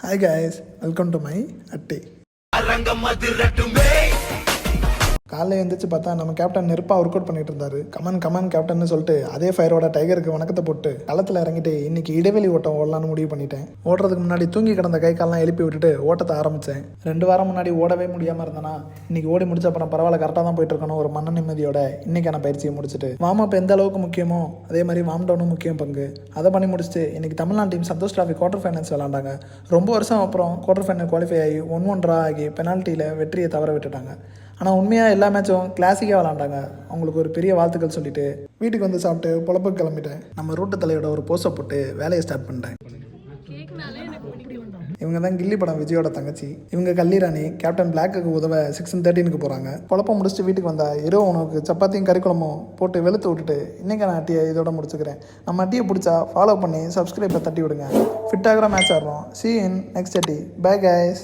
Hi guys, welcome to my அட்டி. காலையில் எழுந்திரிச்சு பார்த்தா நம்ம கேப்டன் நெருப்பாக ஒர்க் அவுட் பண்ணிட்டு இருந்தாரு. கமன் கேப்டன் சொல்லிட்டு அதே ஃபயரோட டைகருக்கு வணக்கத்தை போட்டு களத்தில் இறங்கிட்டு இன்னைக்கு இடைவெளி ஓட்டம் ஓடலான்னு முடிவு பண்ணிட்டேன். ஓடுறதுக்கு முன்னாடி தூங்கி கிடந்த கை காலெல்லாம் எழுப்பி விட்டுட்டு ஓட்டத்தை ஆரம்பித்தேன். 2 வாரம் முன்னாடி ஓடவே முடியாமல் இருந்தேன்னா இன்னைக்கு ஓடி முடிச்ச அப்புறம் பரவாயில்ல, கரெக்டாக தான் போயிட்டு இருக்கணும் ஒரு மன நிம்மதியோட இன்னைக்கான பயிற்சியை முடிச்சுட்டு வார்ம் அப் எந்த அளவுக்கு முக்கியமோ அதே மாதிரி வார்ம் டவுனும் முக்கியம் பங்கு. அதை பண்ணி முடிச்சுட்டு இன்னைக்கு Tamil Nadu team Santosh trophy quarter finals விளாண்டாங்க. ரொம்ப வருஷம் அப்புறம் குவார்டர் ஃபைனல் குவாலிஃபை ஆகி 1-1 ட்ரா ஆகி பெனால்ட்டியில் வெற்றியை தவற விட்டுட்டாங்க. ஆனால் உண்மையாக எல்லா மேட்சும் கிளாசிக்காக விளாண்டாங்க. அவங்களுக்கு ஒரு பெரிய வாழ்த்துக்கள் சொல்லிட்டு வீட்டுக்கு வந்து சாப்பிட்டு பொழப்புக்கு கிளம்பிட்டேன். நம்ம ரூட்டு தலையோட ஒரு போஸை போட்டு வேலையை ஸ்டார்ட் பண்ணிட்டேன். இவங்க தான் கில்லி படம் விஜயோட தங்கச்சி. இவங்க கல்லிராணி. கேப்டன் பிளாக்கு உதவ 6-13 போகிறாங்க. குழப்பம் முடிச்சுட்டு வீட்டுக்கு வந்தா இரவு உணவுக்கு சப்பாத்தியும் கறிக்குழம்பும் போட்டு வெளுத்து விட்டுட்டு இன்றைக்கான அட்டியை இதோட முடிச்சுக்கிறேன். நம்ம அட்டியை பிடிச்சா ஃபாலோ பண்ணி சப்ஸ்கிரைபை தட்டி விடுங்க. ஃபிட்டாகிற match ஆடுறோம். See you in next அட்டி. Bye guys.